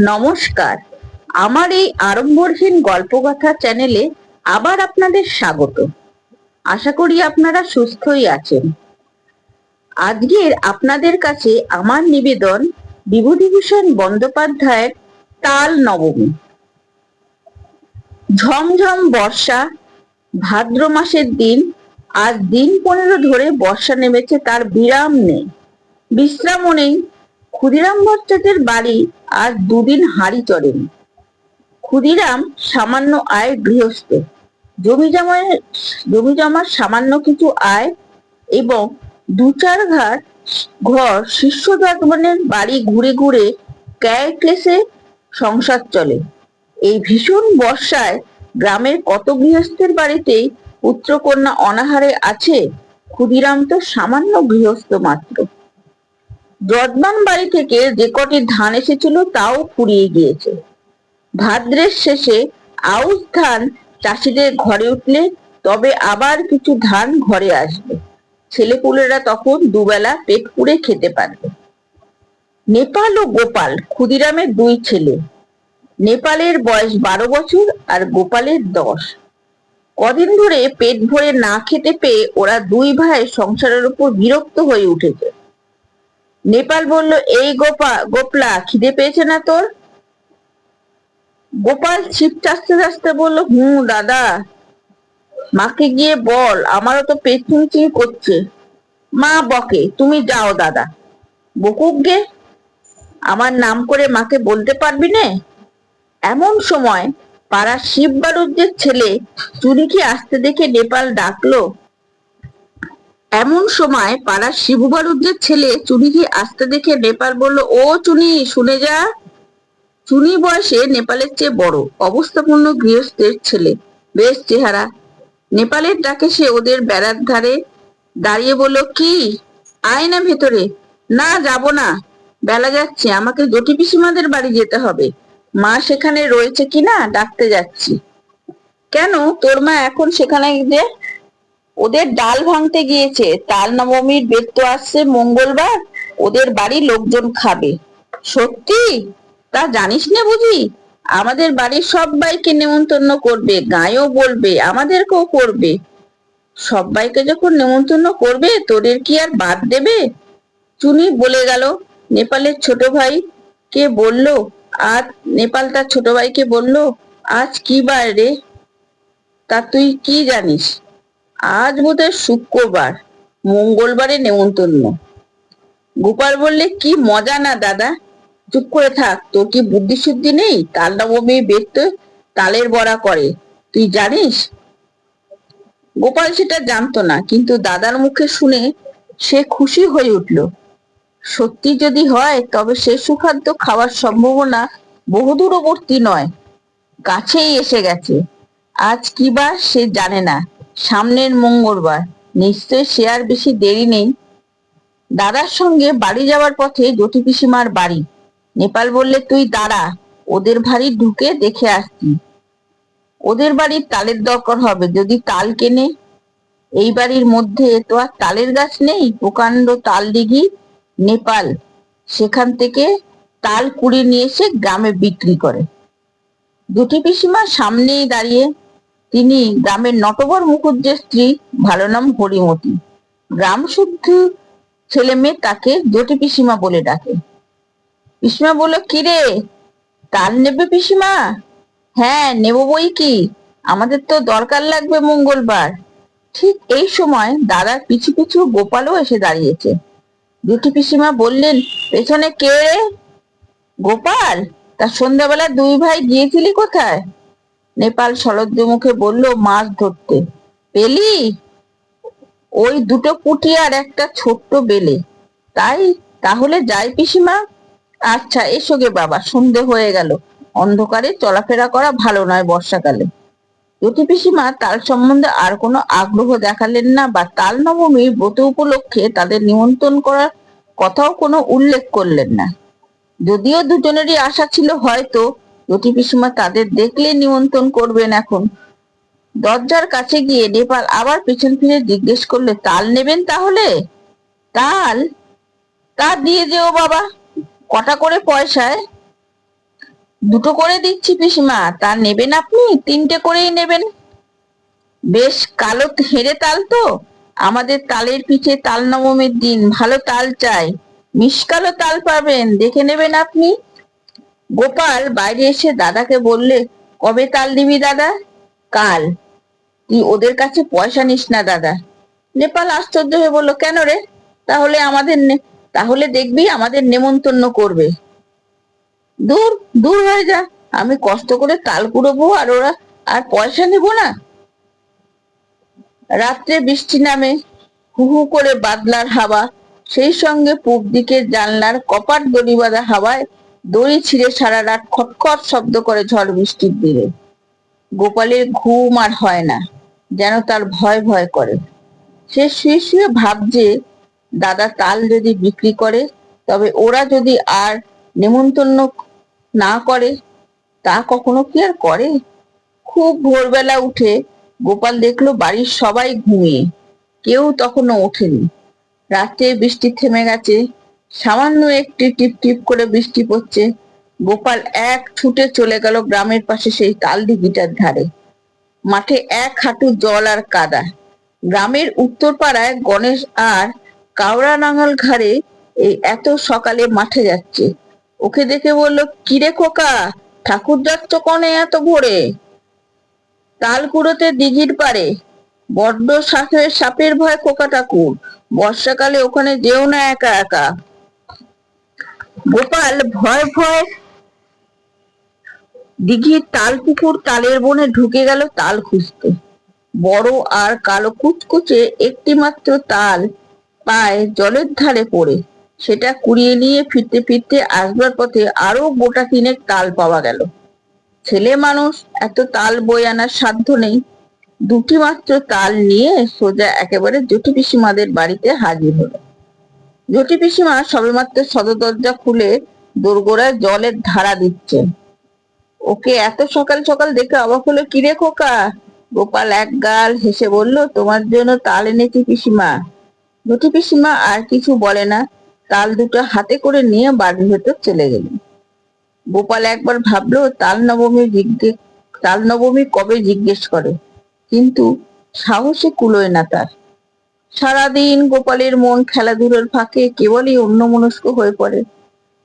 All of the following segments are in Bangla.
নমস্কার। আমার এই আড়ম্বরহীন গল্পকথা চ্যানেলে আবার আপনাদের স্বাগত। আশা করি আপনারা সুস্থই আছেন। আজকের আপনাদের কাছে আমার নিবেদন বিভূতিভূষণ বন্দ্যোপাধ্যায়ের তাল নবমী। ঝমঝম বর্ষা, ভাদ্র মাসের দিন। আজ দিন 15 ধরে বর্ষা নেমেছে, তার বিরাম নেই, বিশ্রামও নেই। ক্ষুদিরাম ভট্টাচার্যের বাড়ি আজ দুদিন হাঁড়ি চড়েনি। ক্ষুদিরাম সামান্য আয় গৃহস্থ, জমি জমার সামান্য কিছু আয় এবং 2-4 ঘর শিষ্য যজমানের বাড়ি ঘুরে ঘুরে ক্যায় ক্লেশে সংসার চলে। এই ভীষণ বর্ষায় গ্রামের কত গৃহস্থের বাড়িতেই পুত্রকন্যা অনাহারে আছে। ক্ষুদিরাম তো সামান্য গৃহস্থ মাত্র। যজমান বাড়ি থেকে যে কটি ধান এসেছিল তাও ফুরিয়ে গিয়েছে। ভাদ্রের শেষে আউশ ধান চাষিদের ঘরে উঠলে তবে আবার কিছু ধান ঘরে আসবে। ছেলেপুলেরা তখন দুবেলা পেট পুড়ে খেতে পারবে। নেপাল ও গোপাল ক্ষুদিরামের 2 ছেলে। নেপালের বয়স 12 বছর আর গোপালের 10। কদিন ধরে পেট ভরে না খেতে পেয়ে ওরা 2 ভাই সংসারের উপর বিরক্ত হয়ে উঠেছে। নেপাল বলল, এই গোপলা, খিদে পেয়েছে না তোর? গোপাল ছিপ চাচতে চাচতে বলল, দাদা। মাকে গিয়ে বল, আমারও তো পেট চুইচুই করছে। মা বকে, তুমি যাও দাদা। বকুক গে, আমার নাম করে মাকে বলতে পারবি নে। এমন সময় পাড়ার শিব বালুজ্যের ছেলে চুনিকে আসতে দেখে নেপাল ডাকলো। নেপাল বলল, ও চুনি, শুনে যা। চুনি বয়সে নেপালের চেয়ে বড়, অবস্থাপূর্ণ গৃহস্থের ছেলে, বেশ চেহারা। নেপালের ডাকে সে ওদের বেড়ার ধারে দাঁড়িয়ে বলল, কি, আয় না ভেতরে। না, যাব না, বেলা যাচ্ছে, আমাকে জটি পিসিমাদের বাড়ি যেতে হবে। মা সেখানে রয়েছে কিনা ডাকতে যাচ্ছি। কেন, তোর মা এখন সেখানে যে? ওদের ডাল ভাঙতে গিয়েছে। তাল নবমীর বেদ তো আসছে মঙ্গলবার, ওদের বাড়ি লোকজন খাবে। সত্যি? তা জানিস না বুঝি? আমাদের বাড়ির সবাইকে নেমন্তন্ন করবে, গাঁয়েও বলবে, আমাদেরকেও করবে। সবাইকে যখন নেমন্তন্ন করবে, তোদের কি আর বাদ দেবে? চুনি বলে গেল। নেপালের ছোট ভাই কে বলল, নেপাল তার ছোট ভাইকে বলল, আজ কি বার রে? তা তুই কি জানিস? আজ বোধহয় শুক্রবার, মঙ্গলবারে নেমন্তন্ন। গোপাল বললে, কি মজা না দাদা, চুপ করে থাক, তোর কি বুদ্ধি শুদ্ধি নেই? তাল নবমীর বেদ তো তালের বড়া করে, তুই জানিস? গোপাল সেটা জানতো না, কিন্তু দাদার মুখে শুনে সে খুশি হয়ে উঠল। সত্যি যদি হয় তবে সে সুখাদ্য খাওয়ার সম্ভাবনা বহু দূরবর্তী নয়, কাছেই এসে গেছে। আজ কি বার সে জানে না, সামনের মঙ্গলবার। নিশ্চয় সে আর বেশি দেরি নেই। দাদার সঙ্গে বাড়ি যাওয়ার পথে জটি পিসিমার বাড়ি। নেপাল বললে, তুই দাঁড়া, ওদের বাড়ি ঢুকে দেখে আসছি। ওদের বাড়ির তালের দরকার হবে, যদি তাল কেনে। এই বাড়ির মধ্যে তো আর তালের গাছ নেই, প্রকাণ্ড তাল দিঘি। নেপাল সেখান থেকে তাল কুড়িয়ে নিয়ে এসে গ্রামে বিক্রি করে। জটি পিসিমা সামনেই দাঁড়িয়ে। তিনি গ্রামের নটবর মুখুজ্জের স্ত্রী, ভালো নাম হরিমতি। গ্রাম শুদ্ধ ছেলে মেয়ে তাকে জটি পিসিমা বলে ডাকে। পিসিমা বলল, কি রে, তাল নেবে পিসিমা? হ্যাঁ, নেব বই কি, আমাদের তো দরকার লাগবে মঙ্গলবার। ঠিক এই সময় দাদার পিছু পিছু গোপালও এসে দাঁড়িয়েছে। জটি পিসিমা বললেন, পেছনে কে রে? গোপাল। তা সন্ধ্যাবেলা 2 ভাই গিয়েছিলি কোথায়? নেপাল সলজ্জ মুখে বলল, মাছ ধরতে। পেলি? ওই 2টো পুঁটি আর একটা ছোট্ট বেলে। তাই? তাহলে যাই পিসিমা। আচ্ছা, এসো গে বাবা, সন্ধে হয়ে গেল, অন্ধকারে চলাফেরা করা ভালো নয় বর্ষাকালে। জটি পিসিমা তাল সম্বন্ধে আর কোনো আগ্রহ দেখালেন না, বা তাল নবমীর ব্রত উপলক্ষে তাদের নিমন্ত্রণ করার কথাও কোনো উল্লেখ করলেন না। যদিও দুজনেরই আশা ছিল হয়তো জটি পিসিমা তাদের দেখলে নিমন্ত্রণ করবেন। এখন দরজার কাছে গিয়ে নেপাল আবার পিছন ফিরে জিজ্ঞেস করলে, তাল নেবেন তাহলে? তাল? তা দিয়ে যেও বাবা, কটা করে পয়সায়? দুটো করে দিচ্ছি পিসিমা, তা নেবেন আপনি? তিনটে করেই নেবেন। বেশ কালো হেরে তাল তো, আমাদের তালের পিঠে তাল নবমীর দিন ভালো তাল চাই, মিষ্কালো তাল পাবেন, দেখে নেবেন আপনি। গোপাল বাইরে এসে দাদাকে বললে, কবে তাল দিবি দাদা? কাল। তুই ওদের কাছে পয়সা নিস না দাদা। নেপাল আশ্চর্য হয়ে বলল, কেন রে? তাহলে তাহলে দেখবি আমাদের নেমন্তন্ন করবে। দূর দূর হয়ে যা, আমি কষ্ট করে তাল কুড়োবো আর ওরা আর পয়সা নেব না। রাত্রে বৃষ্টি নামে, হু হু করে বাদলার হাওয়া, সেই সঙ্গে পূব দিকের জানলার কপাট দড়ি বাঁধা হাওয়ায় দড়ি ছিঁড়ে সারা রাত খটখট শব্দ করে ঝড় বৃষ্টির দিনে। গোপালের ঘুম আর হয় না, যেন তার ভয় ভয় করে। সে শুয়ে শুয়ে ভাবছে, দাদা তাল যদি বিক্রি করে, তবে ওরা যদি আর নেমন্তন্ন না করে, তা কখনো কি আর করে? খুব ভোরবেলা উঠে গোপাল দেখলো বাড়ির সবাই ঘুমিয়ে, কেউ তখনও ওঠেনি। রাতে বৃষ্টি থেমে গেছে, সামান্য একটি টিপ টিপ করে বৃষ্টি পড়ছে। গোপাল এক ছুটে চলে গেল গ্রামের পাশে সেই তাল দিঘিটার ধারে। মাঠে এক হাঁটু জল আর কাদা। গ্রামের উত্তর পাড়ায় গণেশ আর কাওড়া নাঙল ঘাড়ে এই এত সকালে মাঠে যাচ্ছে। ওকে দেখে বলল, কিরে খোকা, ঠাকুর যাচ্ছ কনে এত ভোরে? তাল কুড়োতে দিঘির পারে। বড্ড সাপের ভয় খোকা ঠাকুর, বর্ষাকালে ওখানে যেও না একা একা। গোপাল ভয় ভয় দিঘির তাল পুকুর তালের বনে ঢুকে গেল তাল খুঁজতে। বড় আর কালো কুচকুচে একটি মাত্র তাল পায় জলের ধারে পড়ে। সেটা কুড়িয়ে নিয়ে ফিরতে ফিরতে আসবার পথে আরো গোটা তিনেক তাল পাওয়া গেল। ছেলে মানুষ, এত তাল বয়ে আনার সাধ্য নেই। দুটি মাত্র তাল নিয়ে সোজা একেবারে জটি পিসিমাদের বাড়িতে হাজির হলো। জটি পিসিমা সবেমাত্র সদর দরজা খুলে দোরগোড়ায় জলের ধারা দিচ্ছেন। ওকে এত সকাল সকাল দেখে অবাক হলো, কিরে খোকা? গোপাল এক গাল হেসে বলল, তোমার জন্য তাল এনেছি পিসিমা। জটি পিসিমা আর কিছু বলে না, তাল দুটো হাতে করে নিয়ে বাড়ির ভেতর চলে গেলেন। গোপাল একবার ভাবলো তাল নবমী কবে জিজ্ঞেস করে, কিন্তু সাহসে কুলোয় না তার। সারাদিন গোপালের মন খেলাধুলোর ফাঁকে কেবলই অন্যমনস্ক হয়ে পড়ে।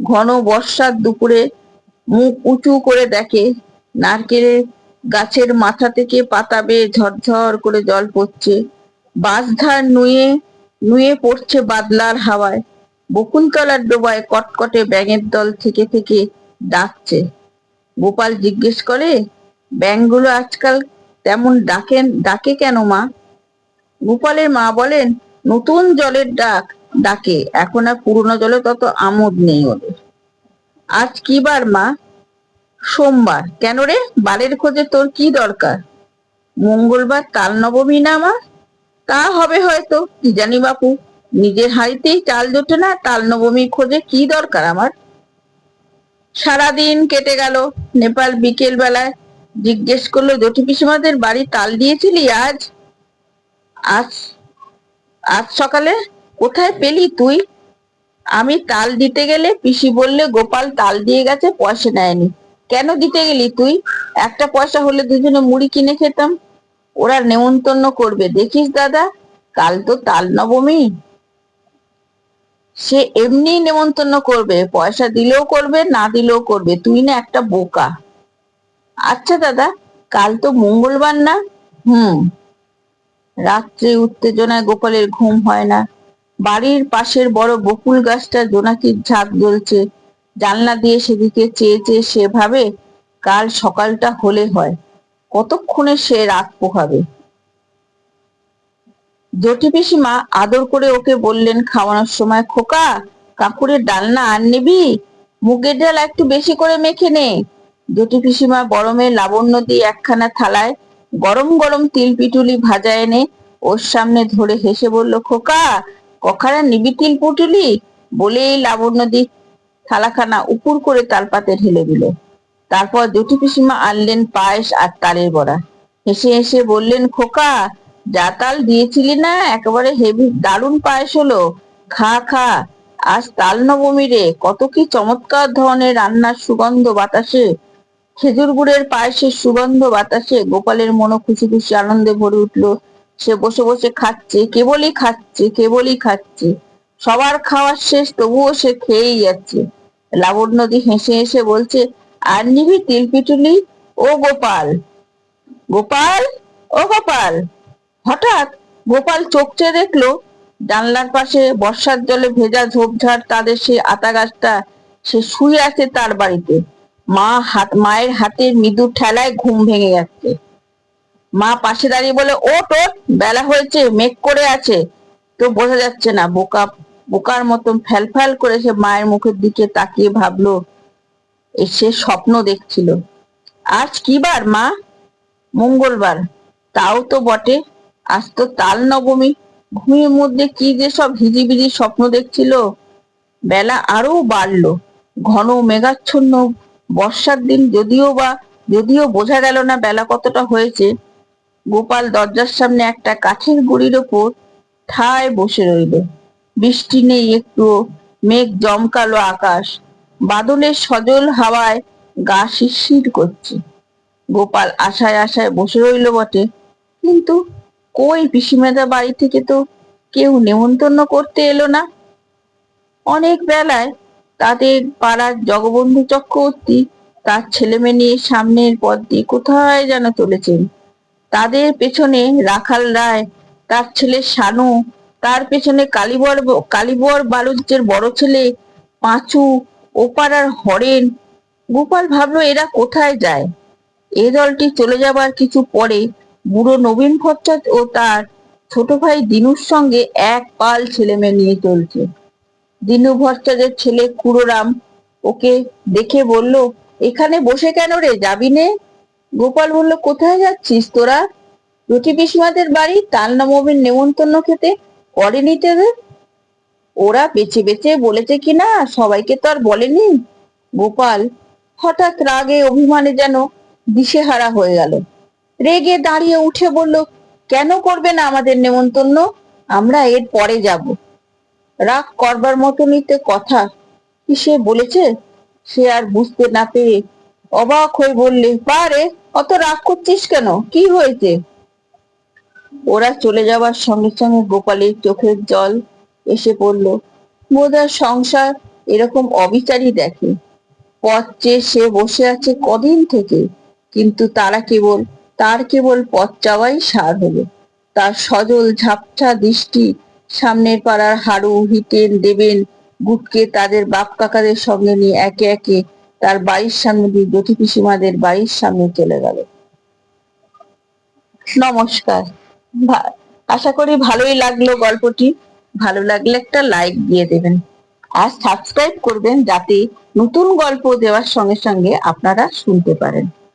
ঘন বর্ষার দুপুরে মুখ উঁচু করে দেখে, নারকেলের গাছের মাথা থেকে পাতা বেয়ে ঝরঝর করে জল পড়ছে। বাঁশধার নুয়ে নুয়ে পড়ছে বাদলার হাওয়ায়। বকুলতলার ডোবায় কটকটে ব্যাঙের দল থেকে থেকে ডাকছে। গোপাল জিজ্ঞেস করে, ব্যাঙগুলো আজকাল তেমন ডাকে কেন মা? গোপালের মা বলেন, নতুন জলের ডাকে, এখন আর পুরনো জলে তত আমোদ নেই ওদের। আজ কি বার মা? সোমবার। কেন রে, বারের খোঁজে তোর কি দরকার? মঙ্গলবার তাল নবমী না মা? তা হবে হয়তো, কি জানি বাপু, নিজের হাড়িতেই চাল জোটে না, তাল নবমী খোঁজে কি দরকার আমার? সারাদিন কেটে গেল। নেপাল বিকেল বেলায় জিজ্ঞেস করলো, জটি পিসিমাদের বাড়ি তাল দিয়েছিলি আজ? আজ আজ সকালে। কোথায় পেলি তুই? আমি তাল দিতে গেলে পিসি বললে গোপাল তাল দিয়ে গেছে, পয়সা নেয়নি। কেন দিতে গেলি তুই? একটা পয়সা হলে দুজনে মুড়ি কিনে খেতাম। ওরা নেমন্তন্ন করবে, দেখিস দাদা, কাল তো তাল নবমী। সে এমনি নেমন্তন্ন করবে, পয়সা দিলেও করবে, না দিলেও করবে, তুই না একটা বোকা। আচ্ছা দাদা, কাল তো মঙ্গলবার না? হুম। রাত্রে উত্তেজনায় গোপালের ঘুম হয় না। বাড়ির পাশের বড় বকুল গাছটা জোনাকির ঝাঁক জ্বলছে। জানলা দিয়ে সেদিকে চেয়ে চেয়ে সে ভাবে, কাল সকালটা হলে হয়, কতক্ষণে সে রাত পোহাবে। জটি পিসিমা আদর করে ওকে বললেন খাওয়ানোর সময়, খোকা, কাকুরের ডালনা আর নিবি? মুগের ডাল একটু বেশি করে মেখে নে। জটি পিসিমা গরমে লাবণ্য দিয়ে একখানা থালায় গরম গরম তিল পিটুলি ভাজা এনে ওর সামনে ধরে হেসে বলল, খোকা, কখানা নিবি তিল পুটুলি? বলেই লাবণ্য দি থালাখানা উপুর করে তালপাতে ঢেলে দিল। তারপর জটি পিসিমা আনলেন পায়েস আর তালের বড়া। হেসে হেসে বললেন, খোকা, যা তাল দিয়েছিলি না, একেবারে হেভি দারুণ পায়েস হলো, খা খা। আজ তাল নবমী রে, কত কি চমৎকার ধরনের রান্নার সুগন্ধ বাতাসে, খেজুর গুড়ের পায়েসের সুগন্ধ বাতাসে গোপালের মন খুশি খুশি আনন্দে ভরে উঠল। সে বসে বসে খাচ্ছে, কেবলই খাচ্ছে, কেবলই খাচ্ছে। সবার খাওয়ার শেষ, তবুও সে খেয়েই যাচ্ছে। লাবণ্যদি হেসে হেসে বলছে, আর নিবি তিল পিটুলি? ও গোপাল, গোপাল, ও গোপাল। হঠাৎ গোপাল চোখ চেয়ে দেখলো জানলার পাশে বর্ষার জলে ভেজা ঝোপঝাড় তাদের সেই আতা গাছটা, সে শুয়ে আছে তার বাড়িতে। মায়ের হাতের মৃদু ঠেলায় ঘুম ভেঙে যাচ্ছে। মা পাশে দাঁড়িয়ে বলে, ও তোর বেলা হয়েছে, মেঘ করে আছে তো বোঝা যাচ্ছে না। বোকার মতন ফ্যাল ফ্যাল করে সে মায়ের মুখের দিকে তাকিয়ে ভাবলো সে স্বপ্ন দেখছিল। আজ কি বার মা? মঙ্গলবার। তাও তো বটে, আজ তো তাল নবমী। ঘুমের মধ্যে কি যে সব হিজিবিজি স্বপ্ন দেখছিল। বেলা আরো বাড়লো, ঘন মেঘাচ্ছন্ন বর্ষার দিন, যদিও বোঝা গেল না বেলা কতটা হয়েছে। গোপাল দরজার সামনে একটা কাঠের গুঁড়ির ওপর ঠায় বসে রইল। বৃষ্টি নেই একটুও, মেঘ জমকালো আকাশ, বাদলের সজল হাওয়ায় গা শিরশির করছে। গোপাল আশায় আশায় বসে রইল বটে, কিন্তু কই পিসিমাদের বাড়ি থেকে তো কেউ নেমন্তন্ন করতে এলো না। অনেক বেলায় তাদের পাড়ার জগবন্ধু চক্রবর্তী তার ছেলেমেয়ে নিয়ে সামনের পথ দিয়ে কোথায় যেন চলেছেন। তাদের পেছনে রাখাল রায়, তার ছেলে শানু, তার পেছনে কালীবর বালুজ্যের বড় ছেলে পাঁচু, ও পাড়ার হরেন। গোপাল ভাবলো এরা কোথায় যায়। এ দলটি চলে যাবার কিছু পরে বুড়ো নবীন ভট্টাচ ও তার ছোট ভাই দিনুর সঙ্গে এক পাল ছেলে মেয়ে নিয়ে চলছে। দিনু ভট্টাচার্যের ছেলে খুড়োরাম ওকে দেখে বলল, এখানে বসে কেন রে, যাবি নে? গোপাল বলল, কোথায় যাচ্ছিস তোরা? রুটি পিসিমাদের বাড়ি তাল নবমীর নেমন্তন্ন খেতে, করেনি তোদের? ওরা বেছে বেছে বলেছে কিনা সবাইকে তো আর বলেনি। গোপাল হঠাৎ রাগে অভিমানে যেন দিশেহারা হয়ে গেল। রেগে দাঁড়িয়ে উঠে বলল, কেন করবে না আমাদের নেমন্তন্ন? আমরা এর পরে যাব। রাগ করবার মতনই তো কথা। কি সে বলেছে? সে আর বুঝতে না পেরে অবাক হয়ে বললে, বারে, অত রাগ করছিস কেন? কি হয়েছে? ওরা চলে যাবার সঙ্গে সঙ্গে গোপালের চোখের জল এসে পড়ল। বোধহয় সংসার এরকম অবিচারই দেখে। পথ চেয়ে সে বসে আছে কদিন থেকে, কিন্তু তার কেবল পথ চাওয়াই সার হলো। তার সজল ঝাপসা দৃষ্টি সামনের পাড়ার হারু, হিতেন, দেবেন, গুটকে তাদের বাপ কাকাদের সঙ্গে নিয়ে একে একে তার বাড়ির সামনে দিয়ে জ্যোতি পিসিমাদের বাড়ির সামনে চলে গেল। নমস্কার। আশা করি ভালোই লাগলো গল্পটি। ভালো লাগলে একটা লাইক দিয়ে দেবেন আর সাবস্ক্রাইব করবেন, যাতে নতুন গল্প দেওয়ার সঙ্গে সঙ্গে আপনারা শুনতে পারেন।